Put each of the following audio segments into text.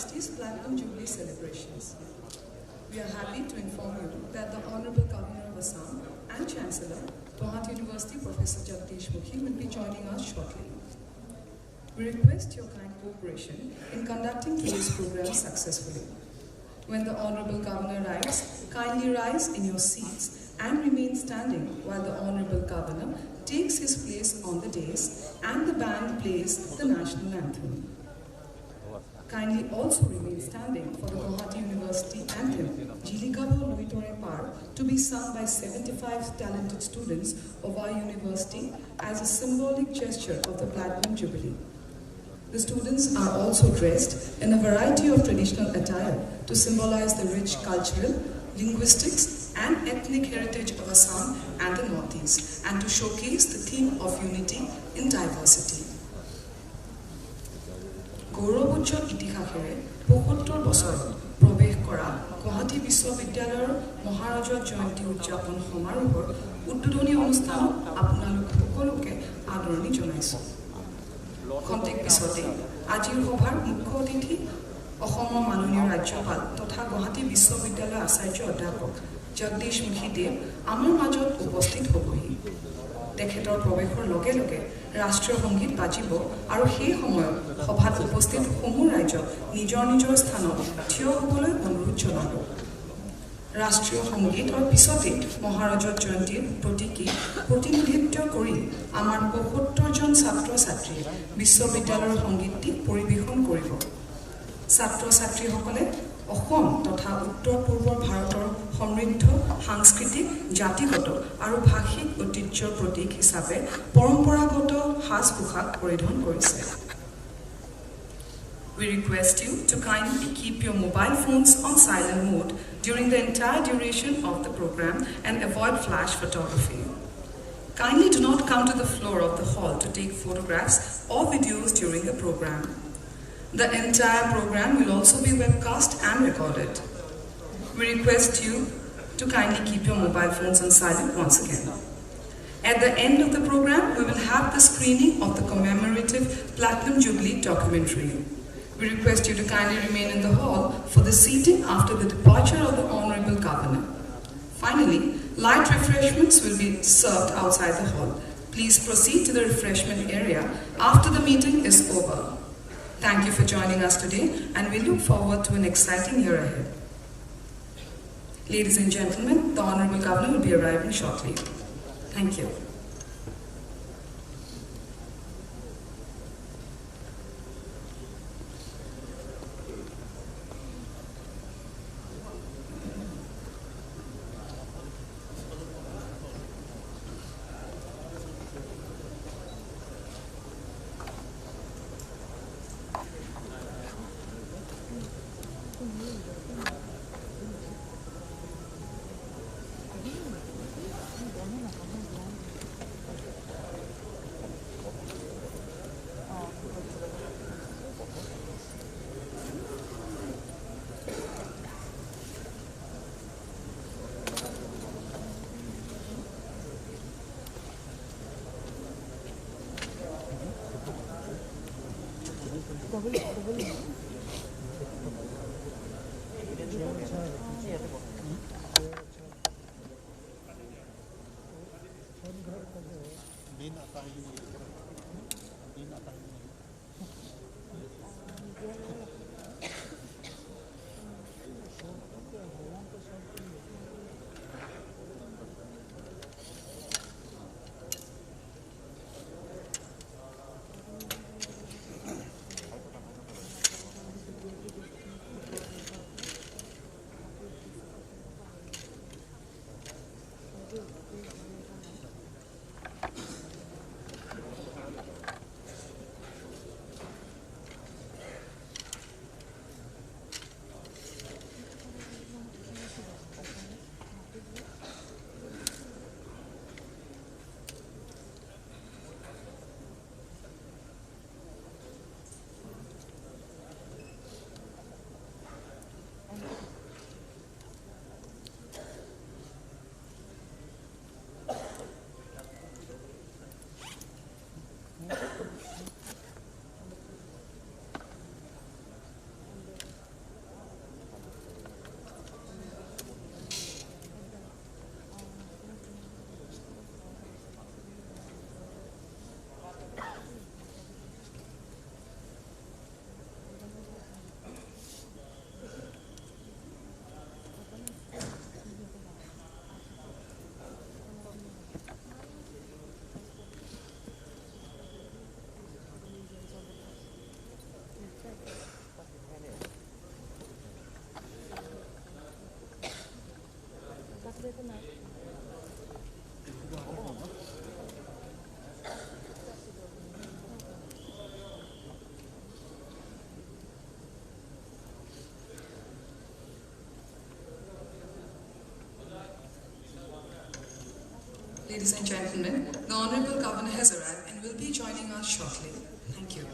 University's Platinum Jubilee celebrations. We are happy to inform you that the Honorable Governor of Assam and Chancellor, Gauhati University, Professor Jagdish Mukhi, will be joining us shortly. We request your kind cooperation in conducting today's program successfully. When the Honorable Governor arrives, kindly rise in your seats and remain standing while the Honorable Governor takes his place on the dais and the band plays the national anthem. Kindly also remain standing for the Gauhati University anthem, Jilikabo Luitore Par, to be sung by 75 talented students of our university as a symbolic gesture of the Platinum Jubilee. The students are also dressed in a variety of traditional attire to symbolize the rich cultural, linguistics, and ethnic heritage of Assam and the Northeast, and to showcase the theme of unity in diversity. গৌৰৱোজ্জ্বল ইতিহাসেৰে ৭৫ বছৰত প্ৰৱেশ কৰা গুৱাহাটী বিশ্ববিদ্যালয়ৰ মহাৰাজৰ জয়ন্তী উদযাপন সমাৰোহৰ উদ্বোধনী অনুষ্ঠানত আপোনালোক সকলোকে আদৰণি জনাইছোঁ। খন্তেক পিছতে আজিৰ সভাৰ মুখ্য অতিথি অসমৰ মাননীয় ৰাজ্যপাল তথা গুৱাহাটী বিশ্ববিদ্যালয়ৰ আচাৰ্য অধ্যাপক জগদীশ মুখী দেৱ আমাৰ মাজত উপস্থিত হ'বহি। তেখেতৰ প্ৰৱেশৰ লগে লগে ৰাষ্ট্ৰীয় সংগীত বাজিব আৰু সেই সময়ত সভাত উপস্থিত সমূহ ৰাইজক নিজৰ নিজৰ স্থানত থিয় হ'বলৈ অনুৰোধ জনাব। ৰাষ্ট্ৰীয় সংগীতৰ পিছতে মহাৰাজৰ জয়ন্তীৰ প্ৰতীকী প্ৰতিনিধিত্ব কৰি আমাৰ ৭৫জন ছাত্ৰ ছাত্ৰীয়ে বিশ্ববিদ্যালয়ৰ সংগীতটি পৰিৱেশন কৰিব। ছাত্ৰ ছাত্ৰীসকলে অসম তথা উত্তৰ পূৰ্বৰ ভাৰতৰ সমৃদ্ধ সাংস্কৃতিক, জাতিগত আৰু ভাষিক ঐতিহ্যৰ প্ৰতীক হিচাপে পৰম্পৰাগত সাজ পোছাক পৰিধান কৰিছে। We request you to kindly keep your mobile phones on silent mode during the entire duration of the program and avoid flash photography. Kindly do not come to the floor of the hall to take photographs or videos during the program. The entire program will also be webcast and recorded. We request you to kindly keep your mobile phones on silent once again. At the end of the program, we will have the screening of the commemorative Platinum Jubilee documentary. We request you to kindly remain in the hall for the seating after the departure of the Honorable Governor. Finally, light refreshments will be served outside the hall. Please proceed to the refreshment area after the meeting is over. Thank you for joining us today, and we look forward to an exciting year ahead. Ladies and gentlemen, the Honorable Governor will be arriving shortly. Thank you. ladies and gentlemen, the Honorable Governor has arrived and will be joining us shortly. Thank you.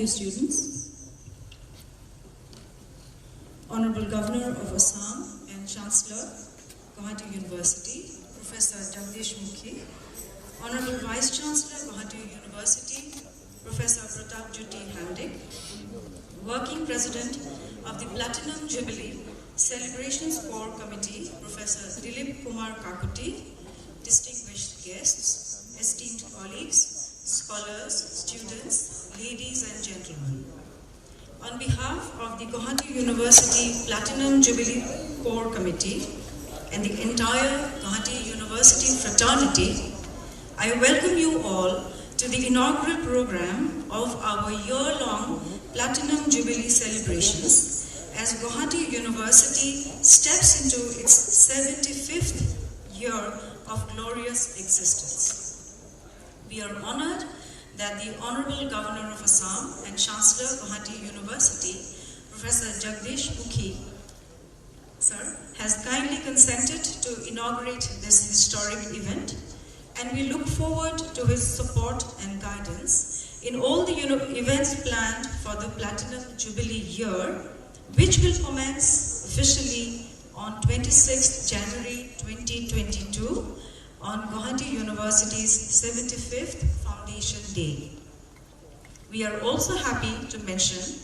students, Honorable Governor of Assam and Chancellor, Gauhati University, Professor Jagdish Mukhi, Honorable Vice Chancellor, Gauhati University, Professor Pratap Jyoti Handik, Working President of the Platinum Jubilee, Celebrations Core Committee, Professor Dilip Kumar Kakuti, distinguished guests, esteemed colleagues, scholars, students, ladies and gentlemen. On behalf of the Gauhati University Platinum Jubilee Core Committee and the entire Gauhati University fraternity, I welcome you all to the inaugural program of our year-long Platinum Jubilee celebrations as Gauhati University steps into its 75th year of glorious existence. We are honored that the Honorable Governor of Assam and Chancellor Gauhati University, Professor Jagdish Mukhi, sir, has kindly consented to inaugurate this historic event, and we look forward to his support and guidance in all the events planned for the Platinum Jubilee year, which will commence officially on 26th January 2022 on Gauhati University's 75th Foundation Day. We are also happy to mention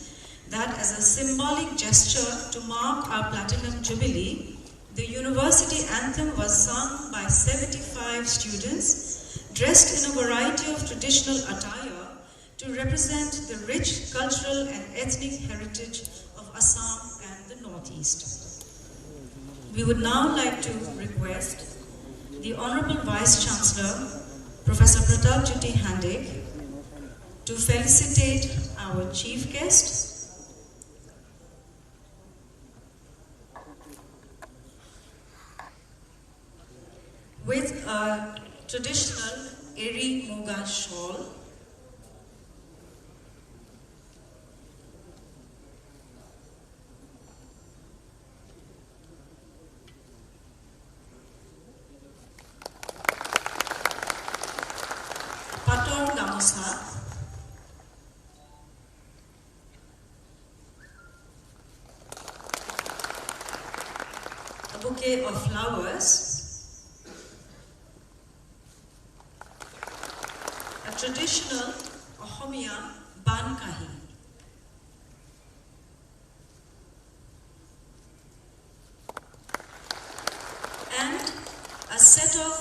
that as a symbolic gesture to mark our Platinum Jubilee, the university anthem was sung by 75 students dressed in a variety of traditional attire to represent the rich cultural and ethnic heritage of Assam and the Northeast. We would now like to request the Honorable Vice Chancellor, Professor Pratap Jyoti Handek, to felicitate our chief guest, with a traditional Eri Muga shawl, pator gamusa, a bouquet of flowers, a traditional Ahomia bankahi, and a set of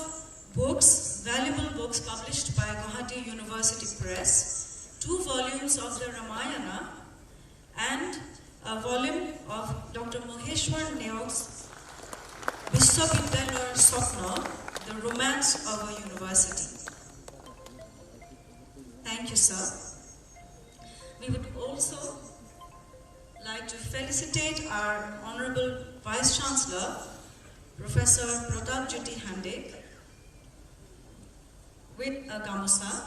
books, valuable books published by Gauhati University Press, 2 volumes of the Ramayana, and a volume of Dr. Maheshwar Neog's Vishwavidyalaya Swapna, The Romance of a University. Thank you, sir. We would also like to felicitate our Honorable Vice Chancellor, Professor Pratap Jyoti Handek, with a gamusa,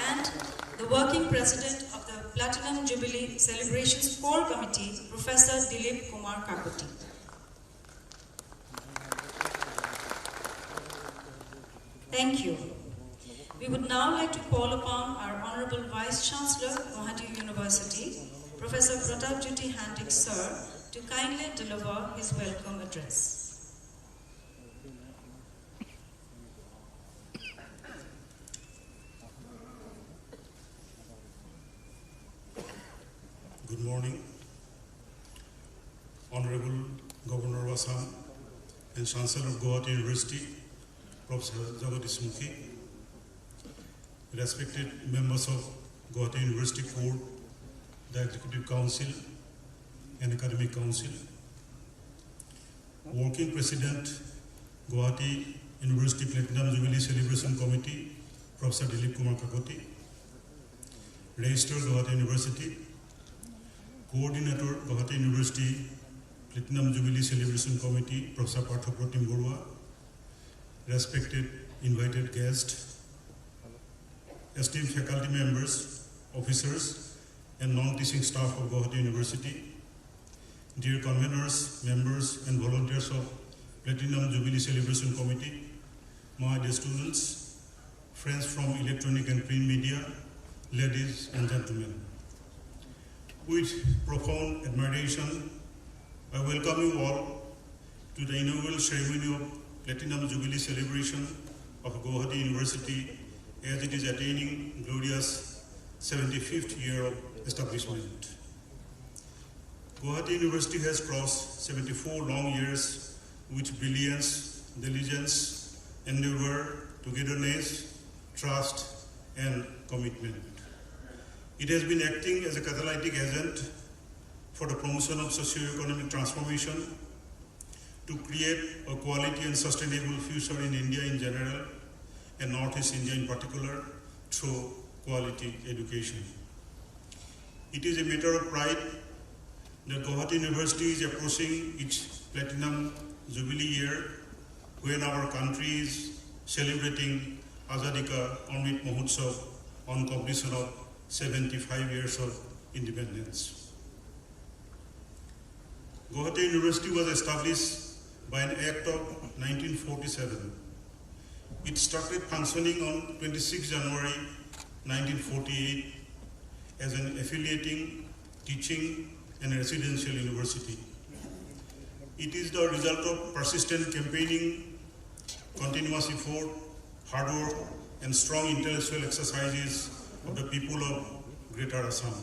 and the Working President of the Platinum Jubilee Celebrations Core Committee, Professor Dilip Kumar Kakuti. Thank you. We would now like to call upon our Honorable Vice Chancellor, Gauhati University, Professor Pratap Jyoti Handek, sir, to kindly deliver his welcome address. Good morning, Honorable Governor of Assam and Chancellor of Gauhati University, Professor Jagdish Mukhi, respected members of Gauhati University Board, the Executive Council and Academic Council, Working President, Gauhati University Platinum Jubilee Celebration Committee, Professor Dilip Kumar Kakuti, Registrar Gauhati University, Coordinator Gauhati University Platinum Jubilee Celebration Committee, Professor Parthopratim Borua, respected invited guests, esteemed faculty members, officers, and non-teaching staff of Gauhati University, dear conveners, members, and volunteers of Platinum Jubilee Celebration Committee, my dear students, friends from electronic and print media, ladies and gentlemen. With profound admiration, I welcome you all to the inaugural ceremony of Platinum Jubilee celebration of Gauhati University as it is attaining glorious 75th year of establishment. Gauhati University has crossed 74 long years with brilliance, diligence, endeavor, togetherness, trust, and commitment. It has been acting as a catalytic agent for the promotion of socio-economic transformation, to create a quality and sustainable future in India in general and Northeast India in particular through quality education. It is a matter of pride that Gauhati University is approaching its Platinum Jubilee year when our country is celebrating Azadi Ka Amrit Mahotsav on completion of 75 years of independence. Gauhati University was established by an act of 1947. It started functioning on 26 January 1948 as an affiliating, teaching, and residential university. It is the result of persistent campaigning, continuous effort, hard work, and strong intellectual exercises of the people of Greater Assam.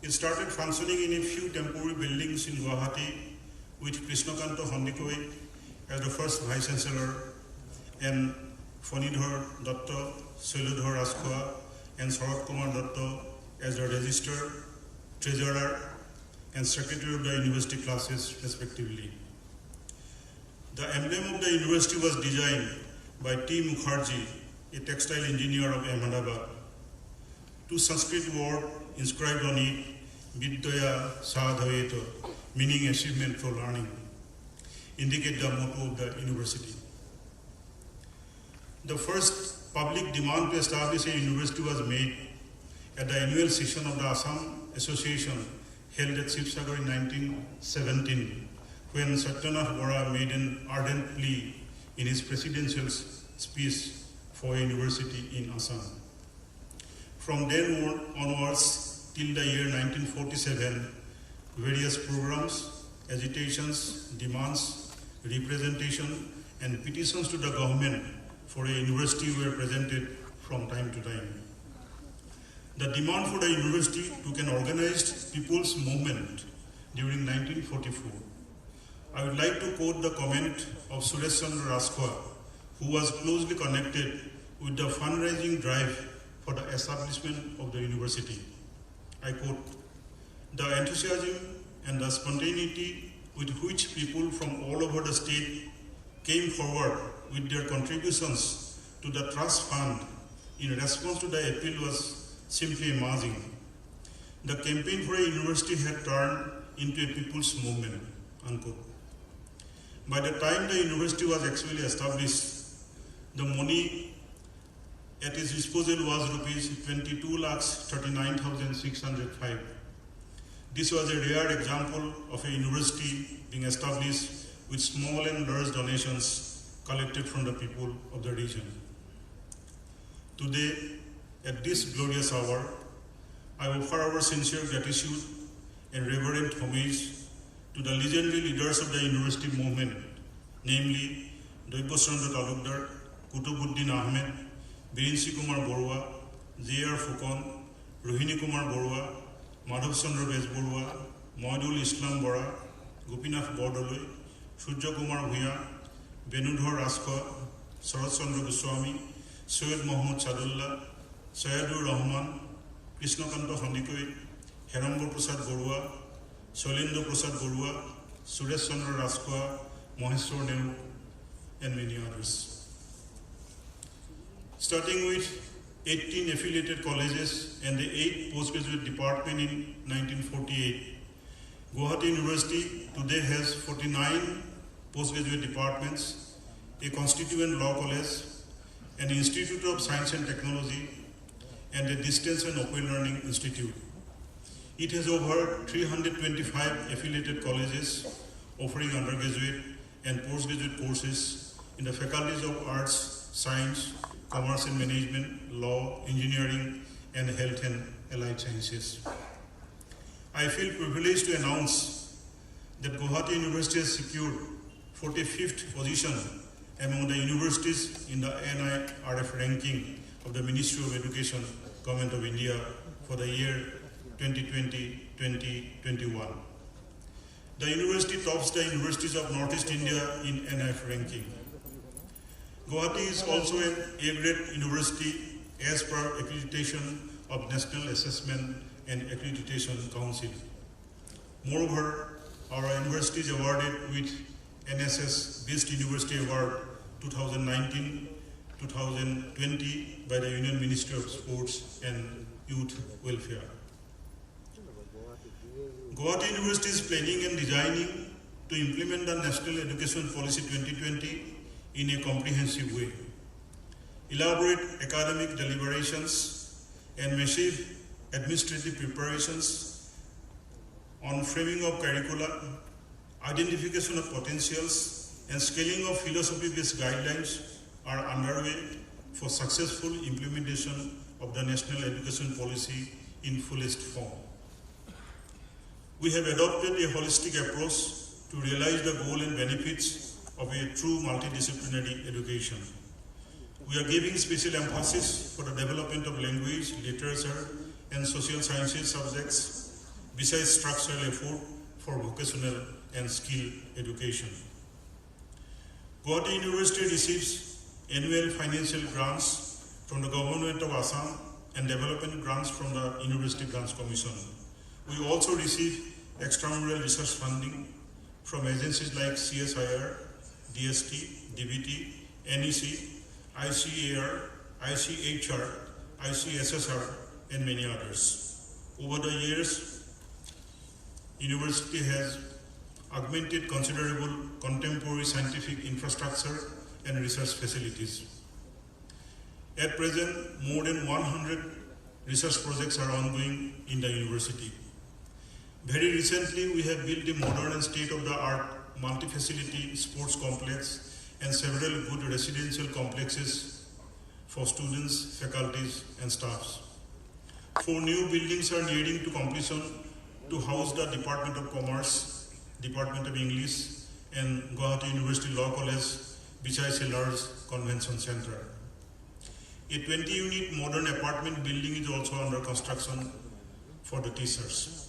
It started functioning in a few temporary buildings in Gauhati with Krishnakanto Hondikoi as the first Vice Chancellor and Fonidhar Datta, Sailudhar Raskua, and Sarat Kumar Datta as the Registrar, Treasurer, and Secretary of the University classes respectively. The emblem of the university was designed by T. Mukherjee, a textile engineer of Ahmedabad. Two Sanskrit words inscribed on it, Vidyaya Sadhaveto, meaning achievement for learning, indicate the motto of the university. The first public demand to establish a university was made at the annual session of the Assam Association held at Shivsagar in 1917, when Satyanath Bora made an ardent plea in his presidential speech for a university in Assam. From then onwards till the year 1947, various programs, agitations, demands, representation, and petitions to the government for a university were presented from time to time. The demand for the university took an organized people's movement during 1944. I would like to quote the comment of Suresh Chandra Raskwa, who was closely connected with the fundraising drive for the establishment of the university. I quote, "The enthusiasm and the spontaneity with which people from all over the state came forward with their contributions to the trust fund in response to the appeal was simply amazing. The campaign for a university had turned into a people's movement," unquote. By the time the university was actually established, the money at its disposal was rupees 22,39,605. This was a rare example of a university being established with small and large donations collected from the people of the region. Today, at this glorious hour, I offer our sincere gratitude and reverent homage to the legendary leaders of the university movement, namely Doibosrandra Talukdar, Kutubuddin Ahmed, Birinsi Kumar Borua, J.R. Fukon, Rohini Kumar Borua, Madhav Chandra Bezborua, Moidul Islam Bora, Gopinath Bordoloi, Surya Kumar Bhuya, Benudhar Raskwa, Sarat Chandra Goswami, Syed Mohammad Sadullah, Sayadur Rahman, Krishnakanto Hondikoi, Herambur Prasad Borua, Solindra Prasad Borua, Suresh Chandra Raskwa, Maheshwar Nehru, and many others. Starting with 18 affiliated colleges and the 8 postgraduate department in 1948, Gauhati University today has 49 postgraduate departments, a constituent law college, an Institute of Science and Technology, and a Distance and Open Learning Institute. It has over 325 affiliated colleges offering undergraduate and postgraduate courses in the faculties of Arts, Science, Commerce and Management, Law, Engineering, and Health and Allied Sciences. I feel privileged to announce that Gauhati University has secured 45th position among the universities in the NIRF ranking of the Ministry of Education Government of India for the year 2020-2021. The university tops the universities of Northeast India in NIF ranking. Gauhati is also an A-grade university as per accreditation of National Assessment and Accreditation Council. Moreover, our university is awarded with NSS Best University Award 2019-2020 by the Union Ministry of Sports and Youth Welfare. Gauhati University is planning and designing to implement the National Education Policy 2020 in a comprehensive way. Elaborate academic deliberations and massive administrative preparations on framing of curricula, identification of potentials, and scaling of philosophy-based guidelines are underway for successful implementation of the National Education Policy in fullest form. We have adopted a holistic approach to realize the goal and benefits of a true multidisciplinary education. We are giving special emphasis for the development of language, literature, and social sciences subjects, besides structural effort for vocational and skill education. Gauhati University receives annual financial grants from the Government of Assam and development grants from the University Grants Commission. We also receive extramural research funding from agencies like CSIR, DST, DBT, NEC, ICAR, ICHR, ICSSR, and many others. Over the years, University has augmented considerable contemporary scientific infrastructure and research facilities. At present, more than 100 research projects are ongoing in the university. Very recently, we have built a modern and state-of-the-art multi-facility sports complex and several good residential complexes for students, faculties, and staffs. 4 new buildings are nearing to completion to house the Department of Commerce, Department of English, and Gauhati University Law College, besides a large convention center. A 20-unit modern apartment building is also under construction for the teachers.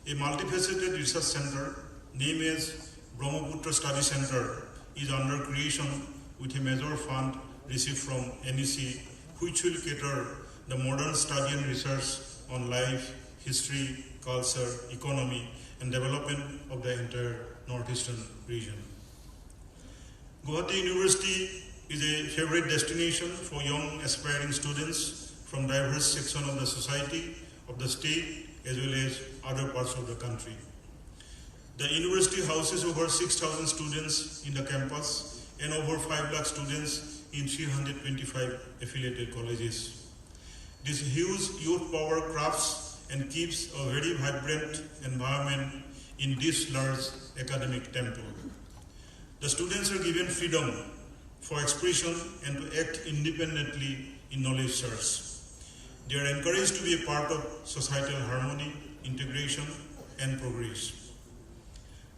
A multifaceted research center named as Brahmaputra Study Center is under creation with a major fund received from NEC, which will cater the modern study and research on life, history, culture, economy, and development of the entire northeastern region. Gauhati University is a favorite destination for young aspiring students from diverse sections of the society, of the state, as well as other parts of the country. The university houses over 6,000 students in the campus and over 5 lakh students in 325 affiliated colleges. This huge youth power crafts and keeps a very vibrant environment in this large academic temple. The students are given freedom for expression and to act independently in knowledge search. They are encouraged to be a part of societal harmony, integration, and progress.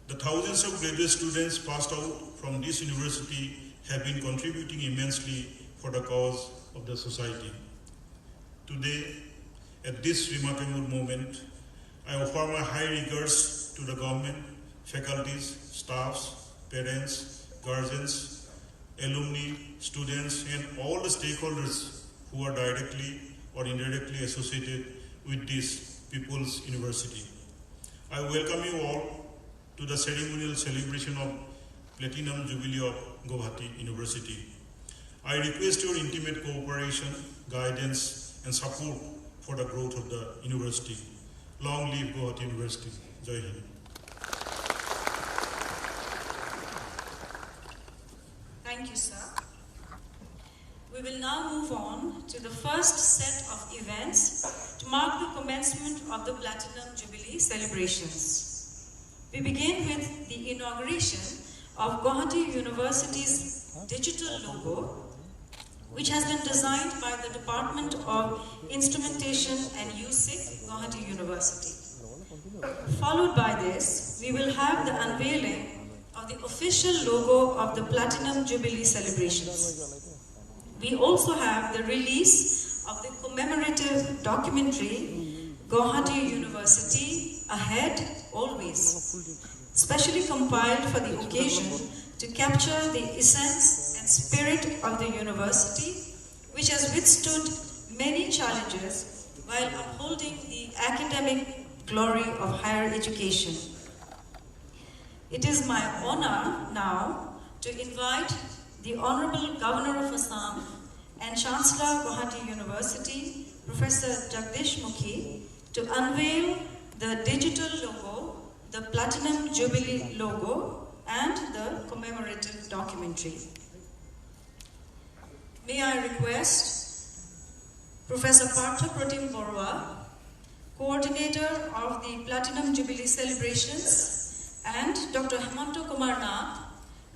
The thousands of graduate students passed out from this university have been contributing immensely for the cause of the society. Today, at this remarkable moment, I offer my high regards to the government, faculties, staffs, parents, guardians, alumni, students, and all the stakeholders who are directly or indirectly associated with this People's University. I welcome you all to the ceremonial celebration of Platinum Jubilee of Gauhati University. I request your intimate cooperation, guidance, and support for the growth of the university. Long live Gauhati University. Jai Hind. Thank you, sir. We will now move on to the first set of events to mark the commencement of the Platinum Jubilee celebrations. We begin with the inauguration of Gauhati University's digital logo, which has been designed by the Department of Instrumentation and USIC, Gauhati University. Followed by this, we will have the unveiling of the official logo of the Platinum Jubilee celebrations. We also have the release of the commemorative documentary Gauhati University Ahead Always, specially compiled for the occasion to capture the essence and spirit of the university, which has withstood many challenges while upholding the academic glory of higher education. It is my honor now to invite the Honorable Governor of Assam and Chancellor Gauhati University, Professor Jagdish Mukhi, to unveil the digital logo, the Platinum Jubilee logo, and the commemorative documentary. May I request Professor Partha Pratim Borua, Coordinator of the Platinum Jubilee celebrations, and Dr. Hemanto Kumar Nath,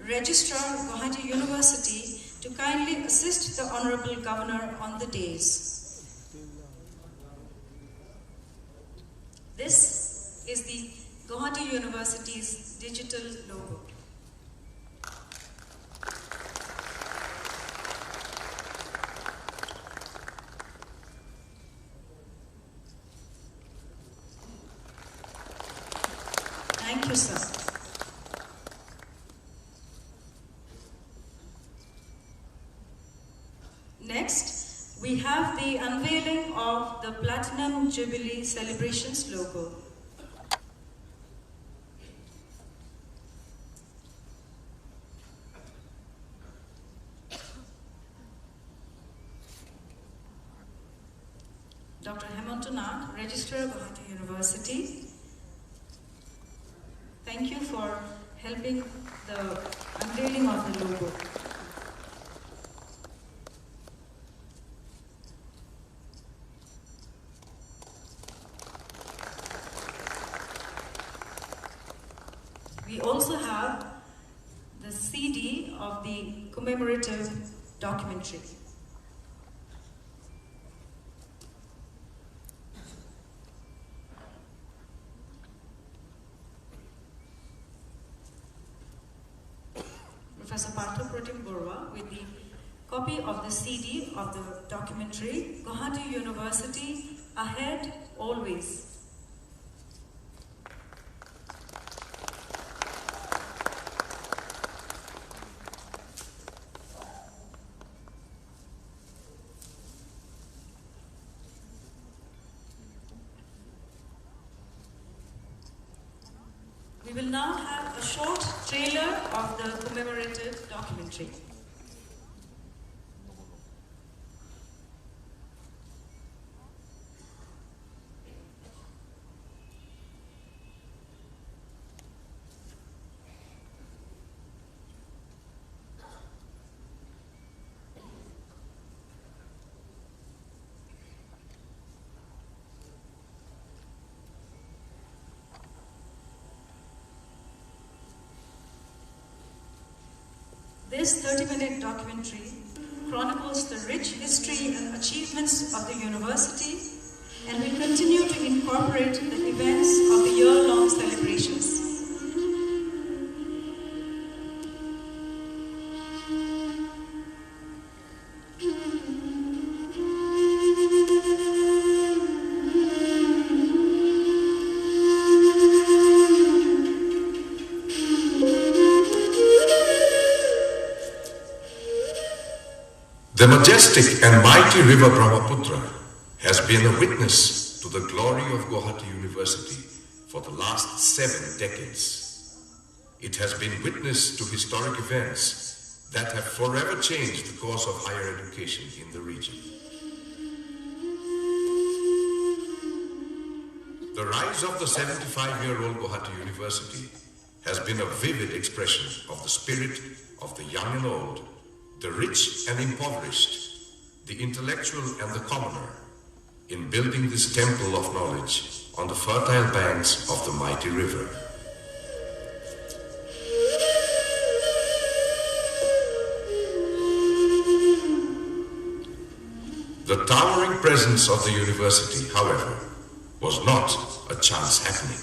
Registrar Gauhati University, to kindly assist the Honorable Governor on the dais. This is the Gauhati University's digital logo. Thank you, sir. Next, we have the unveiling of the Platinum Jubilee Celebrations logo. Dr. Hemanto Nath, Registrar Gauhati University. Thank you for helping the unveiling of the logo. We also have the CD of the commemorative documentary. Professor Partha Pratim Borua with the copy of the CD of the documentary Gauhati University Ahead Always. We will now have a short trailer of the commemorative documentary. This 30-minute documentary chronicles the rich history and achievements of the university and will continue to incorporate the events of the year-long celebrations. The majestic and mighty river Brahmaputra has been a witness to the glory of Gauhati University for the last 7 decades. It has been witness to historic events that have forever changed the course of higher education in the region. The rise of the 75-year-old Gauhati University has been a vivid expression of the spirit of the young and old, the rich and impoverished, the intellectual and the commoner, in building this temple of knowledge on the fertile banks of the mighty river. The towering presence of the university, however, was not a chance happening.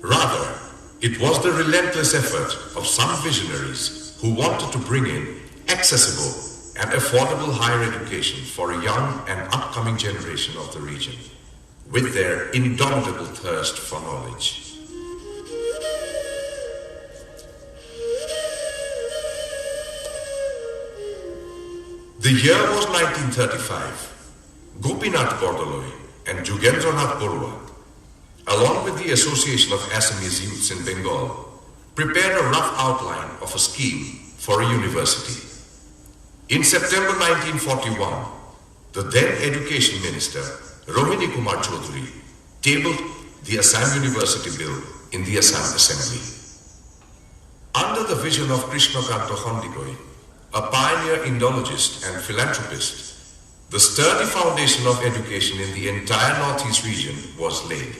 Rather, it was the relentless effort of some visionaries who wanted to bring in accessible, and affordable higher education for a young and upcoming generation of the region, with their indomitable thirst for knowledge. The year was 1935. Gopinath Bordoloi and Jugendranath Borua, along with the Association of Assamese Youths in Bengal, prepared a rough outline of a scheme for a university. In September 1941, the then Education Minister, Rohini Kumar Chaudhary, tabled the Assam University Bill in the Assam Assembly. Under the vision of Krishnakanta Khandikoi, a pioneer Indologist and philanthropist, the sturdy foundation of education in the entire Northeast region was laid.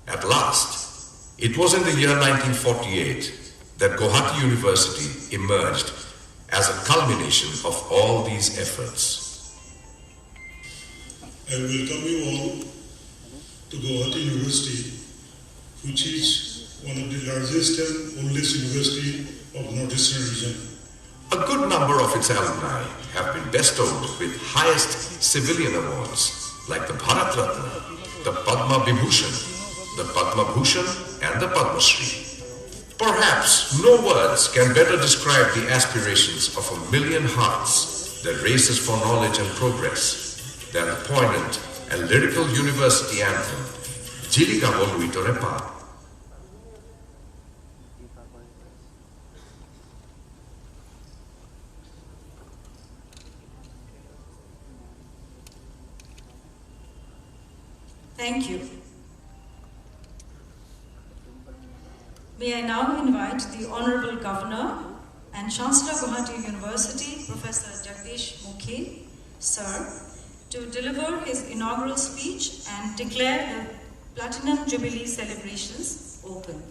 At last, it was in the year 1948 that Gauhati University emerged as a culmination of all these efforts. I welcome you all to Gauhati University, which is one of the largest and oldest university of Northeastern region. A good number of its alumni have been bestowed with highest civilian awards like the Bharat Ratna, the Padma Vibhushan, the Padma Bhushan and the Padma Shri. Perhaps no words can better describe the aspirations of a million hearts that races for knowledge and progress than the poignant and lyrical university anthem, Jilika Bolui Torepa. Thank you. May I now invite the Honorable Governor and Chancellor Gauhati University, Professor Jagdish Mukhi, sir, to deliver his inaugural speech and declare the Platinum Jubilee celebrations open.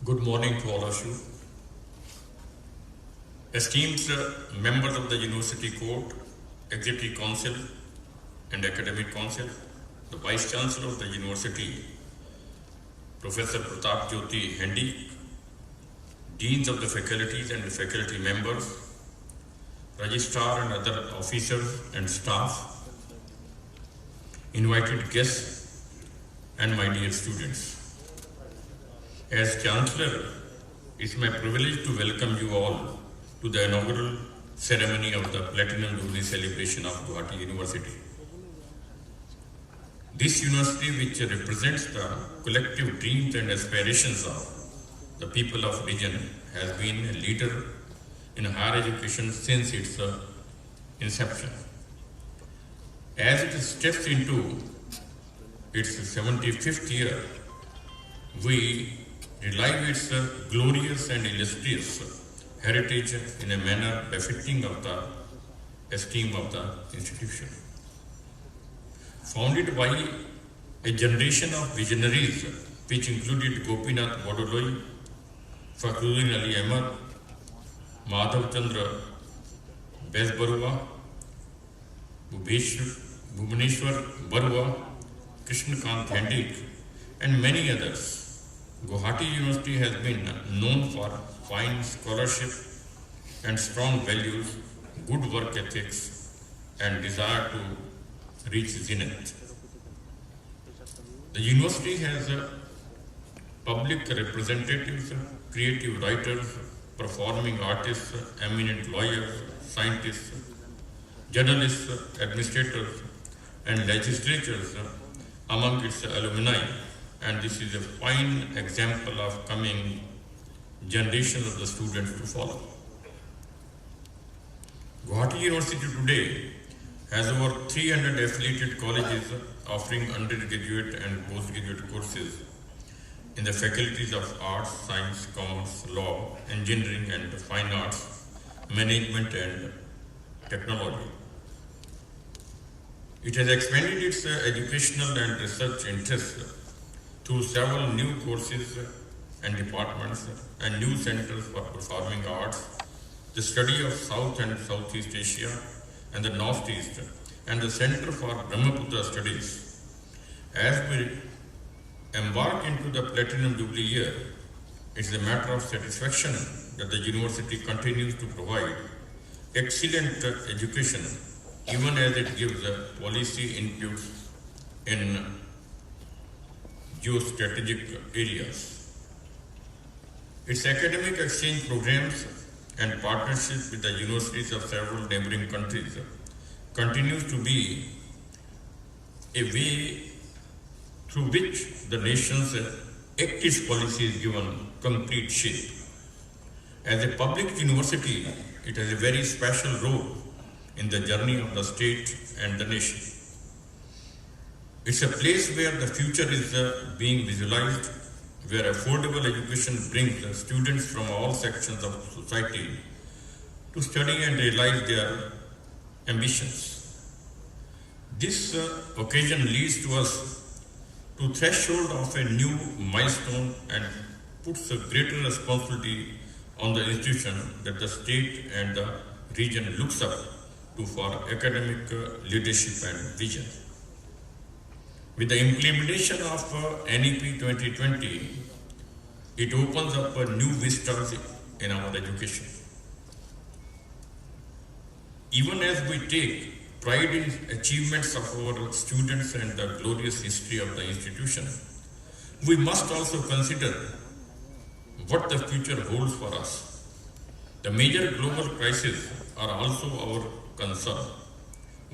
Good morning to all of you. Esteemed members of the University Court, Executive Council and Academic Council, the Vice Chancellor of the University, Professor Pratap Jyoti Hendy, Deans of the faculties and the faculty members, Registrar and other officers and staff, invited guests and my dear students. As Chancellor, it's my privilege to welcome you all to the inaugural ceremony of the Platinum Jubilee celebration of Gauhati University. This university, which represents the collective dreams and aspirations of the people of region, has been a leader in higher education since its inception. As it steps into its 75th year, we relive its glorious and illustrious heritage in a manner befitting of the esteem of the institution. Founded by a generation of visionaries, which included Gopinath Bordoloi, Fakhruddin Ali Ahmad, Madhav Chandra Besbarua, Bhubaneswar Barua, Krishnakant Hendik, and many others, Gauhati University has been known for fine scholarship and strong values, good work ethics, and desire to reach zenith. The university has public representatives, creative writers, performing artists, eminent lawyers, scientists, journalists, administrators, and legislators among its alumni, and this is a fine example of coming generations of the students to follow. Gauhati University today has over 300 affiliated colleges offering undergraduate and postgraduate courses in the faculties of arts, science, commerce, law, engineering and fine arts, management and technology. It has expanded its educational and research interests through several new courses and departments and new centers for performing arts, the study of South and Southeast Asia and the Northeast, and the Center for Brahmaputra Studies. As we embark into the Platinum Jubilee year, it is a matter of satisfaction that the university continues to provide excellent education, even as it gives policy inputs in geostrategic areas. Its academic exchange programs and partnerships with the universities of several neighboring countries continues to be a way through which the nation's active policy is given complete shape. As a public university, it has a very special role in the journey of the state and the nation. It's a place where the future is being visualized, where affordable education brings students from all sections of society to study and realize their ambitions. This occasion leads to us to threshold of a new milestone and puts a greater responsibility on the institution that the state and the region looks up to for academic leadership and vision. With the implementation of NEP 2020, it opens up a new vistas in our education. Even as we take pride in achievements of our students and the glorious history of the institution, we must also consider what the future holds for us. The major global crises are also our concern.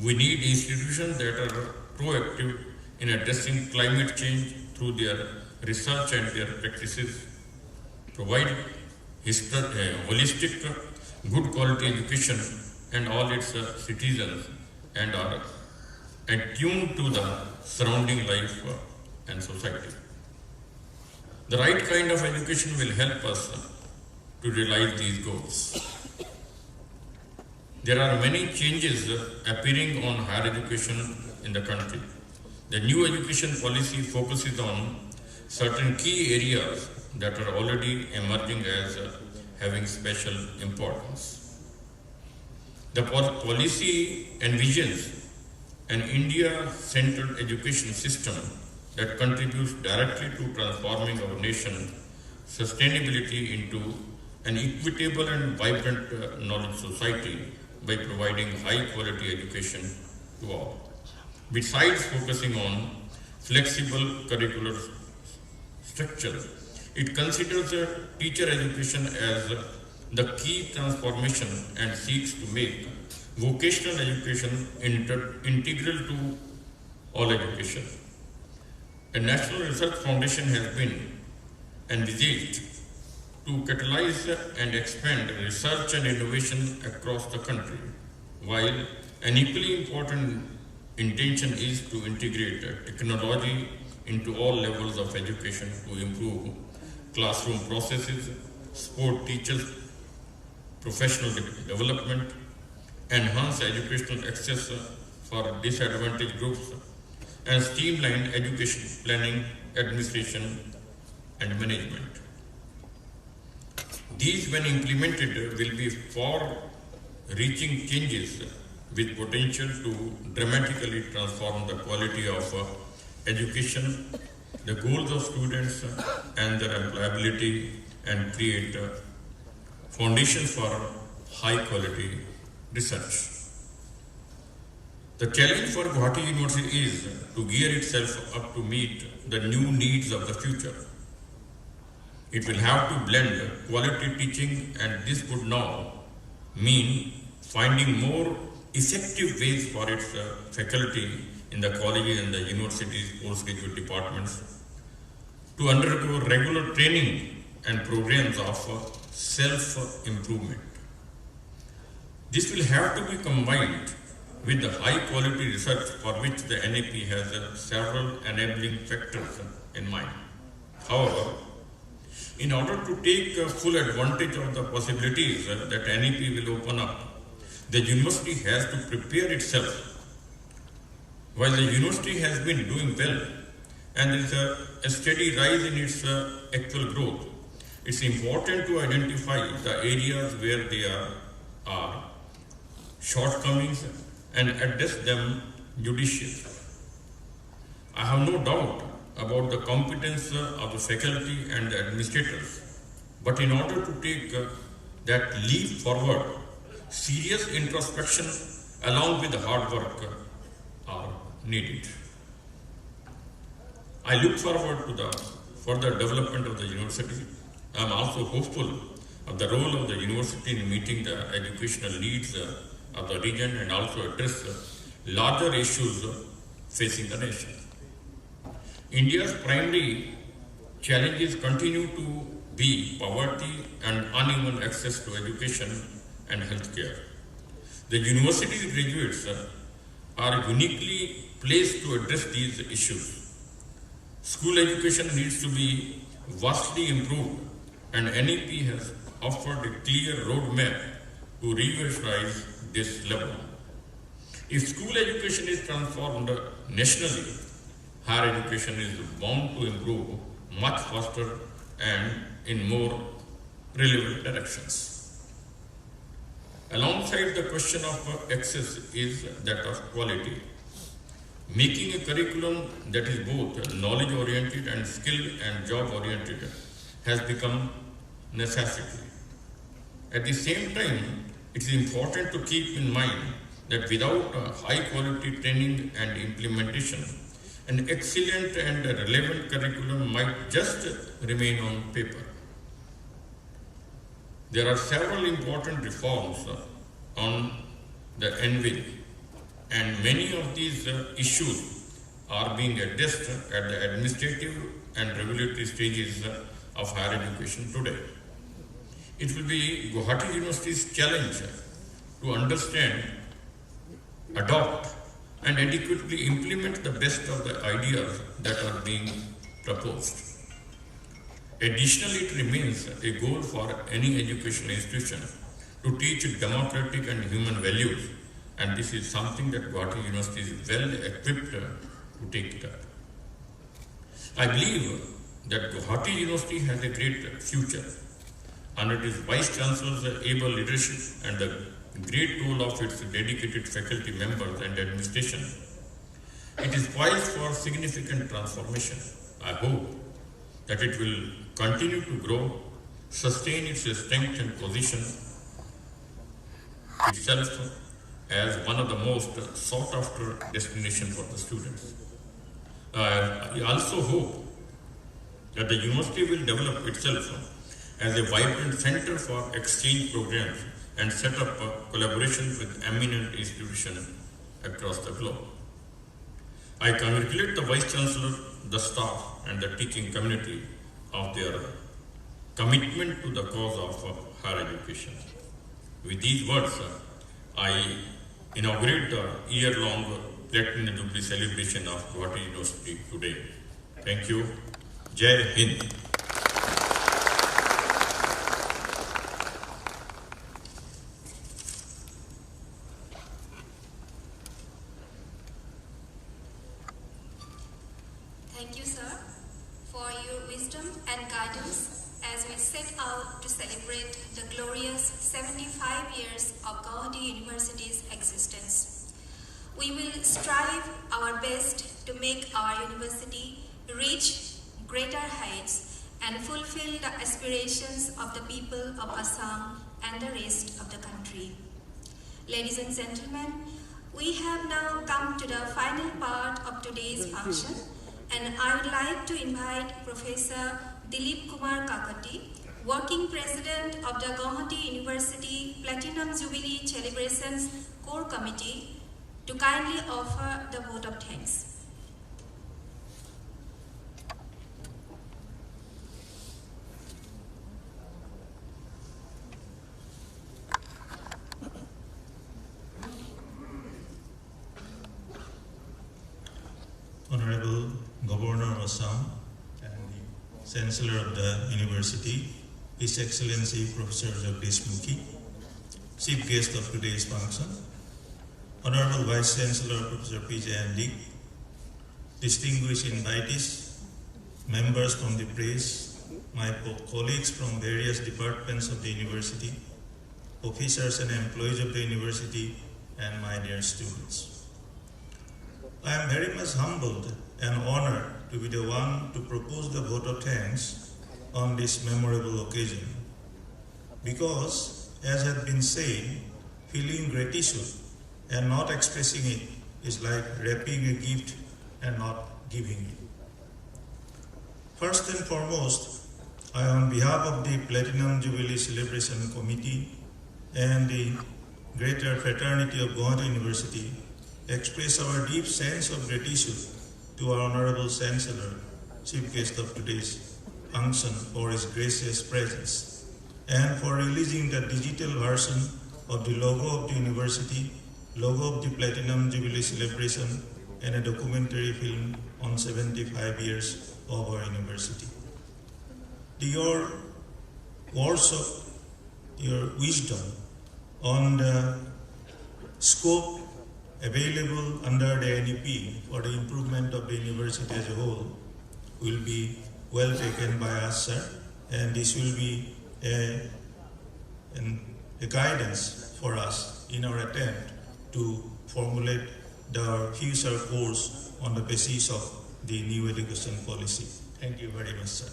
We need institutions that are proactive in addressing climate change through their research and their practices, provide holistic, good quality education and all its citizens, and are attuned to the surrounding life and society. The right kind of education will help us to realize these goals. There are many changes appearing on higher education in the country. The new education policy focuses on certain key areas that are already emerging as having special importance. The policy envisions an India-centered education system that contributes directly to transforming our nation's sustainability into an equitable and vibrant knowledge society by providing high-quality education to all. Besides focusing on flexible curricular structure, it considers teacher education as the key transformation and seeks to make vocational education integral to all education. A National Research Foundation has been envisaged to catalyze and expand research and innovation across the country, while an equally important intention is to integrate technology into all levels of education to improve classroom processes, support teachers' professional development, enhance educational access for disadvantaged groups, and streamline education planning, administration, and management. These, when implemented, will be far-reaching changes with potential to dramatically transform the quality of education, the goals of students and their employability, and create foundations for high-quality research. The challenge for Gauhati University is to gear itself up to meet the new needs of the future. It will have to blend quality teaching, and this would now mean finding more effective ways for its faculty in the colleges and the universities' postgraduate departments to undergo regular training and programs of self-improvement. This will have to be combined with the high-quality research for which the NEP has several enabling factors in mind. However, in order to take full advantage of the possibilities that NEP will open up, the university has to prepare itself While the university has been doing well and there is a steady rise in its actual growth, it's important to identify the areas where there are shortcomings and address them judiciously. I have no doubt about the competence of the faculty and the administrators, but in order to take that leap forward, serious introspection along with hard work are needed. I look forward to the further development of the university. I am also hopeful of the role of the university in meeting the educational needs of the region and also address larger issues facing the nation. India's primary challenges continue to be poverty and uneven access to education and healthcare. The university graduates are uniquely placed to address these issues. School education needs to be vastly improved, and NEP has offered a clear roadmap to revitalize this level. If school education is transformed nationally, higher education is bound to improve much faster and in more relevant directions. Alongside the question of access is that of quality. Making a curriculum that is both knowledge-oriented and skill and job-oriented has become necessity. At the same time, it is important to keep in mind that without high-quality training and implementation, an excellent and relevant curriculum might just remain on paper. There are several important reforms on the anvil, and many of these issues are being addressed at the administrative and regulatory stages of higher education today. It will be Gauhati University's challenge to understand, adopt, and adequately implement the best of the ideas that are being proposed. Additionally, it remains a goal for any educational institution to teach democratic and human values, and this is something that Gauhati University is well equipped to take it up. I believe that Gauhati University has a great future under its Vice Chancellor's able leadership and the great role of its dedicated faculty members and administration. It is poised for significant transformation. I hope that it will continue to grow, sustain its strength and position itself as one of the most sought after destinations for the students. I also hope that the university will develop itself as a vibrant center for exchange programs and set up collaborations with eminent institutions across the globe. I congratulate the Vice Chancellor, the staff, and the teaching community of their commitment to the cause of higher education. With these words, I inaugurate the year-long Platinum Jubilee celebration of Gauhati University today. Thank you. Jai Hind. Thank you, sir, for your wisdom and guidance as we set out to celebrate the glorious 75 years of Gauhati University's existence. We will strive our best to make our university reach greater heights and fulfill the aspirations of the people of Assam and the rest of the country. Ladies and gentlemen, we have now come to the final part of today's function, and I would like to invite Professor Dilip Kumar Kakoti, Working President of the Gauhati University Platinum Jubilee Celebrations Core Committee, to kindly offer the vote of thanks. Honorable Governor of Assam and the Chancellor of the University, His Excellency Professor Jagdish Mukhi, Chief Guest of today's function, Honorable Vice Chancellor Professor P.J. Andy, distinguished invitees, members from the press, my colleagues from various departments of the university, officers and employees of the university, and my dear students. I am very much humbled and honored to be the one to propose the vote of thanks on this memorable occasion, because, as has been said, feeling gratitude and not expressing it is like wrapping a gift and not giving it. First and foremost, I, on behalf of the Platinum Jubilee Celebration Committee and the Greater Fraternity of Gauhati University, express our deep sense of gratitude to our Honorable Chancellor, Chief Guest of today's function, for his gracious presence and for releasing the digital version of the logo of the university, logo of the Platinum Jubilee Celebration, and a documentary film on 75 years of our university. Your words of your wisdom on the scope available under the NEP for the improvement of the university as a whole will be well taken by us, sir, and this will be a guidance for us in our attempt to formulate the future course on the basis of the new education policy. Thank you very much, sir.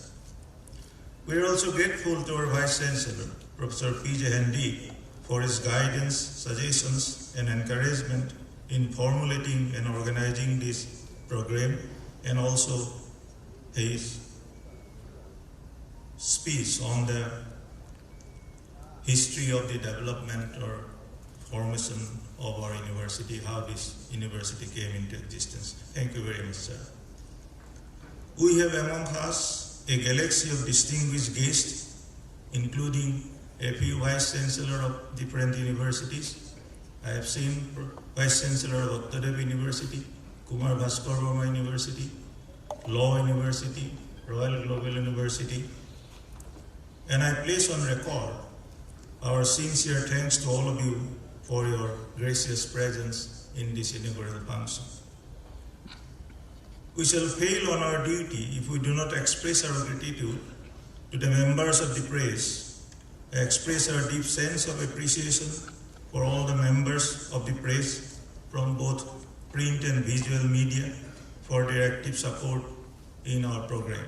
We are also grateful to our Vice Chancellor, Professor P.J. Handy, for his guidance, suggestions, and encouragement in formulating and organizing this program, and also his speech on the history of the development or formation of our university, how this university came into existence. Thank you very much, sir. We have among us a galaxy of distinguished guests, including a few Vice Chancellor of different universities. I have seen Vice Chancellor of Uttadev University, Kumar Bhaskar Verma University, Law University, Royal Global University, and I place on record our sincere thanks to all of you for your gracious presence in this inaugural function. We shall fail on our duty if we do not express our gratitude to the members of the press, express our deep sense of appreciation for all the members of the press from both print and visual media for their active support in our program.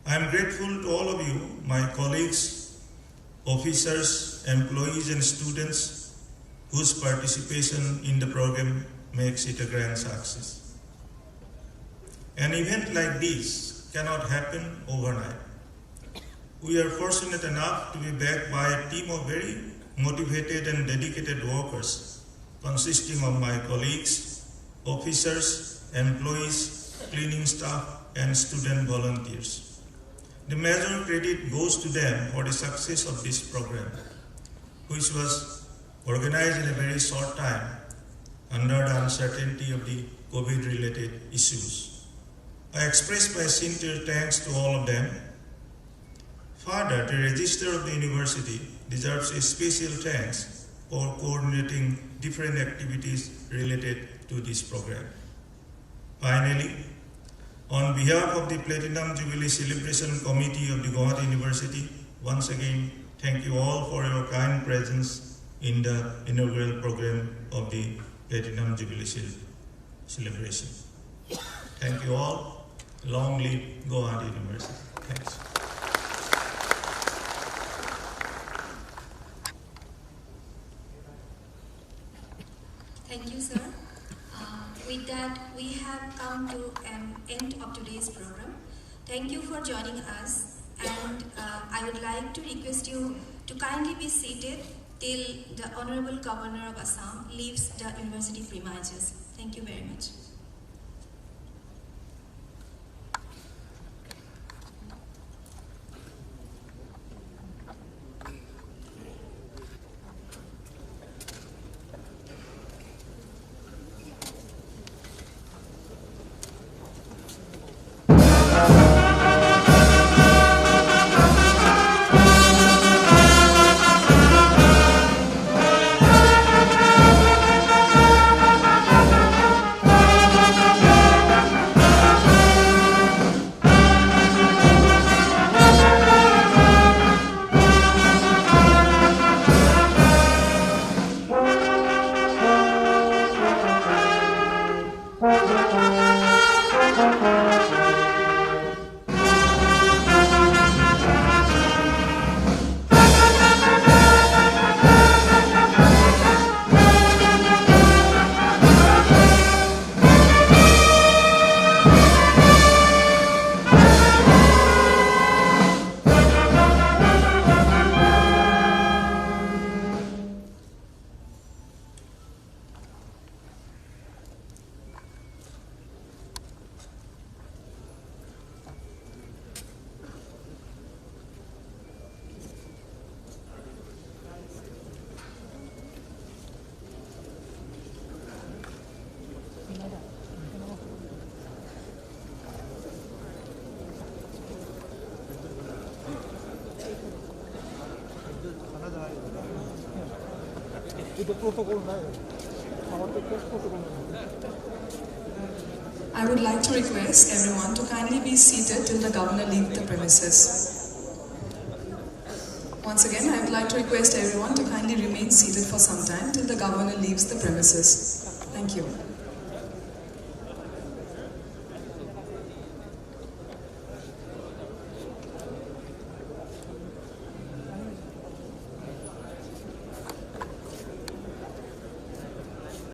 I am grateful to all of you, my colleagues, officers, employees, and students whose participation in the program makes it a grand success. An event like this cannot happen overnight. We are fortunate enough to be backed by a team of very motivated and dedicated workers consisting of my colleagues, officers, employees, cleaning staff, and student volunteers. The major credit goes to them for the success of this program, which was organized in a very short time under the uncertainty of the COVID-related issues. I express my sincere thanks to all of them. Further, the Register of the University deserves a special thanks for coordinating different activities related to this program. Finally, on behalf of the Platinum Jubilee Celebration Committee of the Gauhati University, once again, thank you all for your kind presence in the inaugural program of the Platinum Jubilee Celebration. Thank you all. Long live Gauhati University. Thanks. Thank you, sir. With that, we have come to an end of today's program. Thank you for joining us, and I would like to request you to kindly be seated till the Honorable Governor of Assam leaves the university premises. Thank you very much. I would like to request everyone to kindly be seated till the governor leaves the premises. Once again, I would like to request everyone to kindly remain seated for some time till the governor leaves the premises. Thank you.